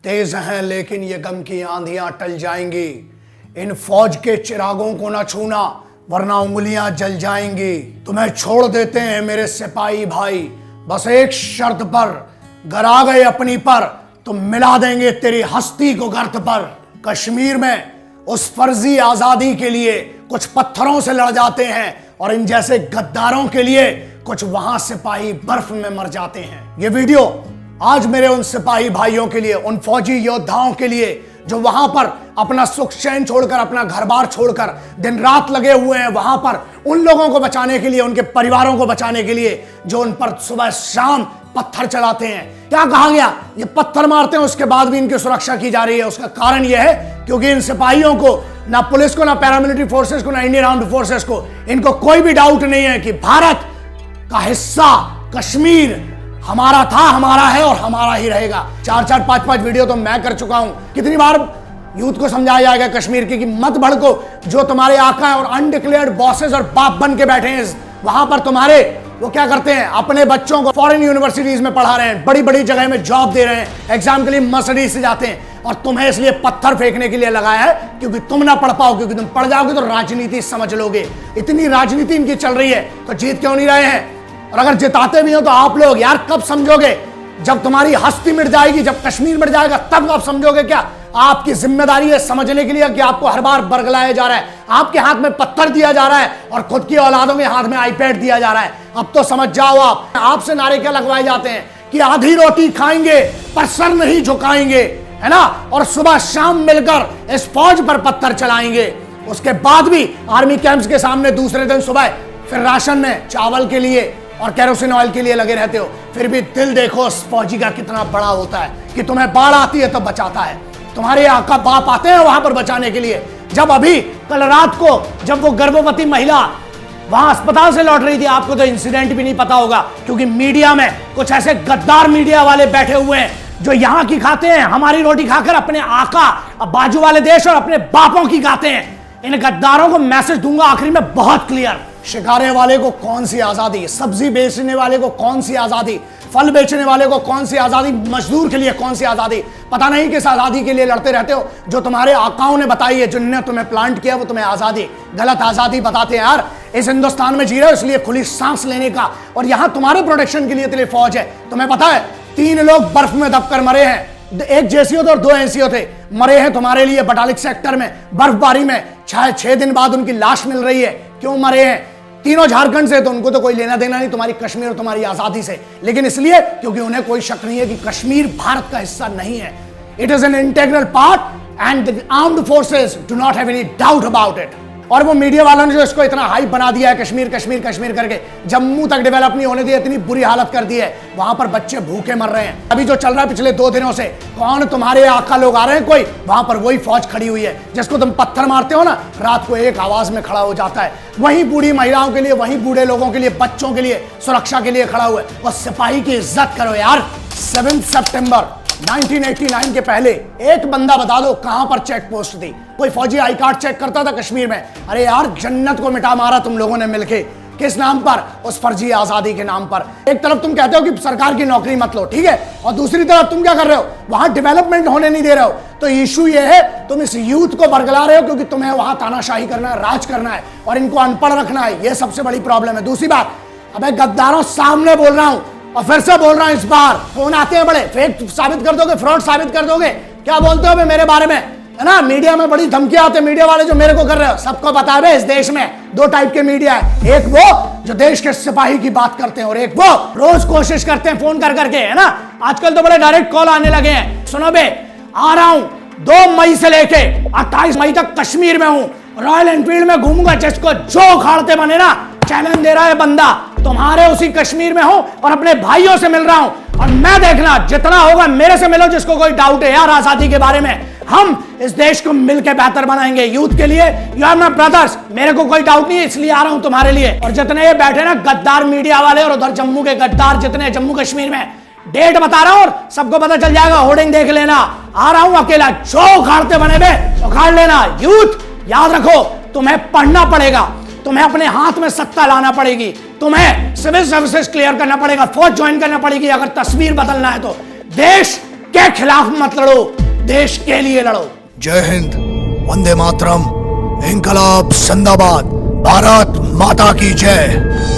तेज हैं लेकिन ये गम की आंधियां टल जाएंगी। इन फौज के चिरागों को ना छूना वरना उंगलियां जल जाएंगी। तुम्हें छोड़ देते हैं मेरे सिपाही भाई, बस एक शर्त पर, गर आ गए अपनी पर तो मिला देंगे तेरी हस्ती को गर्त पर। कश्मीर में उस फर्जी आजादी के लिए कुछ पत्थरों से लड़ जाते हैं और इन जैसे गद्दारों के लिए कुछ वहां सिपाही बर्फ में मर जाते हैं। ये वीडियो आज मेरे उन सिपाही भाइयों के लिए, उन फौजी योद्धाओं के लिए जो वहां पर अपना सुख चैन छोड़कर, अपना घर बार छोड़कर दिन रात लगे हुए हैं वहां पर, उन लोगों को बचाने के लिए, उनके परिवारों को बचाने के लिए जो उन पर सुबह शाम पत्थर चलाते हैं। क्या कहा गया? ये पत्थर मारते हैं उसके बाद भी इनकी सुरक्षा की जा रही है। उसका कारण यह है क्योंकि इन सिपाहियों को, ना पुलिस को, ना पैरामिलिट्री फोर्सेस को, ना इंडियन आर्म्ड फोर्सेस को, इनको कोई भी डाउट नहीं है कि भारत का हिस्सा कश्मीर हमारा था, हमारा है और हमारा ही रहेगा। 4-4, 5-5 वीडियो तो मैं कर चुका हूं। कितनी बार यूथ को समझाया जाएगा कश्मीर की कि मत भड़को, जो तुम्हारे आका है और अनडिक्लेयर्ड बॉसेस और बाप बन के बैठे हैं वहां पर, तुम्हारे वो क्या करते हैं, अपने बच्चों को फॉरेन यूनिवर्सिटीज में पढ़ा रहे हैं, बड़ी बड़ी जगह में जॉब दे रहे हैं, एग्जाम के लिए मर्सिडीज से जाते हैं और तुम्हें इसलिए पत्थर फेंकने के लिए लगाया है क्योंकि तुम ना पढ़ पाओ, क्योंकि तुम पढ़ जाओगे तो राजनीति समझ लोगे। इतनी राजनीति इनकी चल रही है तो जीत क्यों नहीं रहे हैं? और अगर जिताते भी हो तो आप लोग यार कब समझोगे? जब तुम्हारी हस्ती मिट जाएगी, जब कश्मीर मिट जाएगा तब आप समझोगे। क्या आपकी जिम्मेदारी है समझने के लिए कि आपको हर बार बरगलाया जा रहा है, आपके हाथ में पत्थर दिया जा रहा है और खुद की औलादों के हाथ में आईपैड दिया जा रहा है? अब तो समझ जाओ। आपसे नारे क्या लगवाए जाते हैं कि आधी रोटी खाएंगे पर सर नहीं झुकाएंगे, है ना, और सुबह शाम मिलकर इस फौज पर पत्थर चलाएंगे। उसके बाद भी आर्मी कैंप्स के सामने दूसरे दिन सुबह फिर राशन में चावल के लिए और केरोसिन ऑयल के लिए लगे रहते हो। फिर भी दिल देखो उस फौजी का कितना बड़ा होता है कि तुम्हें बाढ़ आती है तो बचाता है, तुम्हारे आका बाप आते हैं वहां पर बचाने के लिए। जब अभी कल रात को जब वो गर्भवती महिला वहां अस्पताल से लौट रही थी, आपको तो इंसिडेंट भी नहीं पता होगा क्योंकि मीडिया में कुछ ऐसे गद्दार मीडिया वाले बैठे हुए हैं जो यहां की खाते हैं, हमारी रोटी खाकर अपने आका बाजू वाले देश और अपने बापों की खाते हैं। इन गद्दारों को मैसेज दूंगा आखिरी में बहुत क्लियर। शिकारे वाले को कौन सी आजादी, सब्जी बेचने वाले को कौन सी आजादी, फल बेचने वाले को कौन सी आजादी, मजदूर के लिए कौन सी आजादी, पता नहीं किस आजादी के लिए लड़ते रहते हो जो तुम्हारे आकाओं ने बताई है, जिनने तुम्हें प्लांट किया वो तुम्हें आजादी, गलत आजादी बताते हैं। यार इस हिंदुस्तान में जी रहे हो इसलिए खुली सांस लेने का, और यहां तुम्हारे प्रोटेक्शन के लिए तेरी फौज है। तुम्हें पता है 3 लोग बर्फ में दबकर मरे हैं, 1 जेसीओ थे और 2 एनसीओ थे, मरे हैं तुम्हारे लिए बटालिक सेक्टर में बर्फबारी में। 6 दिन बाद उनकी लाश मिल रही है। क्यों मरे हैं? तीनों झारखंड से, तो उनको तो कोई लेना देना नहीं तुम्हारी कश्मीर और तुम्हारी आजादी से, लेकिन इसलिए क्योंकि उन्हें कोई शक नहीं है कि कश्मीर भारत का हिस्सा नहीं है। It is an integral part and the armed forces do not have any doubt about it. और वो मीडिया वालों ने जो इसको इतना हाइप बना दिया है कश्मीर कश्मीर कश्मीर करके, जम्मू तक डेवलप नहीं होने दिया, इतनी बुरी हालत कर दी है, वहां पर बच्चे भूखे मर रहे हैं। अभी जो चल रहा है पिछले 2 दिनों से, कौन तुम्हारे आका लोग आ रहे हैं, कोई वहां पर वही फौज खड़ी हुई है जिसको तुम पत्थर मारते हो ना, रात को एक आवाज में खड़ा हो जाता है, वही बूढ़ी महिलाओं के लिए, वही बूढ़े लोगों के लिए, बच्चों के लिए सुरक्षा के लिए खड़ा हुआ है। और सिपाही की इज्जत करो यार। 7 सितंबर 1989 के पहले एक बंदा बता दो कहां पर चेक पोस्ट थी? कोई फौजी आई कार्ड चेक करता था कश्मीर में? अरे यार जन्नत को मिटा मारा तुम लोगों ने मिलके। किस नाम पर? उस फर्जी आजादी के नाम पर। एक तरफ तुम कहते हो कि सरकार की नौकरी मत लो, ठीक है, और दूसरी तरफ तुम क्या कर रहे हो? वहां डेवलपमेंट होने नहीं दे रहे हो। तो इशू ये है तुम इस यूथ को बरगला रहे हो क्योंकि तुम्हें वहां तानाशाही करना है, राज करना है और इनको अनपढ़ रखना है। यह सबसे बड़ी प्रॉब्लम है। दूसरी बात, अबे गद्दारों सामने बोल रहा हूं और फिर से बोल रहा हूं, इस बार फोन आते हैं बड़े, फेक साबित कर दोगे, फ्रॉड साबित कर दोगे, क्या बोलते हो मेरे बारे में, है ना? मीडिया में बड़ी धमकियां आते हैं, मीडिया वाले जो मेरे को कर रहे हो। सबको पता है इस देश में 2 टाइप के मीडिया है, एक वो जो देश के सिपाही की बात करते हैं और एक वो रोज कोशिश करते हैं फोन कर करके, है ना? आजकल तो बड़े डायरेक्ट कॉल आने लगे हैं। सुनो बे, आ रहा हूं 2 मई से लेके 28 मई तक कश्मीर में हूं, रॉयल एनफील्ड में घूमूंगा, जिसको जो उखाड़ते बने ना, चैलेंज दे रहा है बंदा, तुम्हारे उसी कश्मीर में हूं और अपने भाइयों से मिल रहा हूं। और मैं देखना जितना होगा मेरे से मिलो, जिसको कोई डाउट है यार आजादी के बारे में, हम इस देश को मिलकर बेहतर बनाएंगे यूथ के लिए। यू आर माय ब्रदर्स, मेरे को कोई डाउट नहीं है, इसलिए आ रहा हूं तुम्हारे लिए। और जितने ये बैठे ना गद्दार मीडिया वाले और उधर जम्मू के गद्दार जितने जम्मू कश्मीर में, डेट बता रहा हूं और सबको पता चल जाएगा, होर्डिंग देख लेना। आ रहा हूं अकेला, जो उखाड़ते बने बे उखाड़ लेना। यूथ याद रखो, तुम्हें पढ़ना पड़ेगा, तुम्हें अपने हाथ में सत्ता लाना पड़ेगी, तुम्हें सिविल सर्विसेज क्लियर करना पड़ेगा, फौज ज्वाइन करना पड़ेगी अगर तस्वीर बदलना है तो। देश के खिलाफ मत लड़ो, देश के लिए लड़ो। जय हिंद, वंदे मातरम, इंकलाब जिंदाबाद, भारत माता की जय।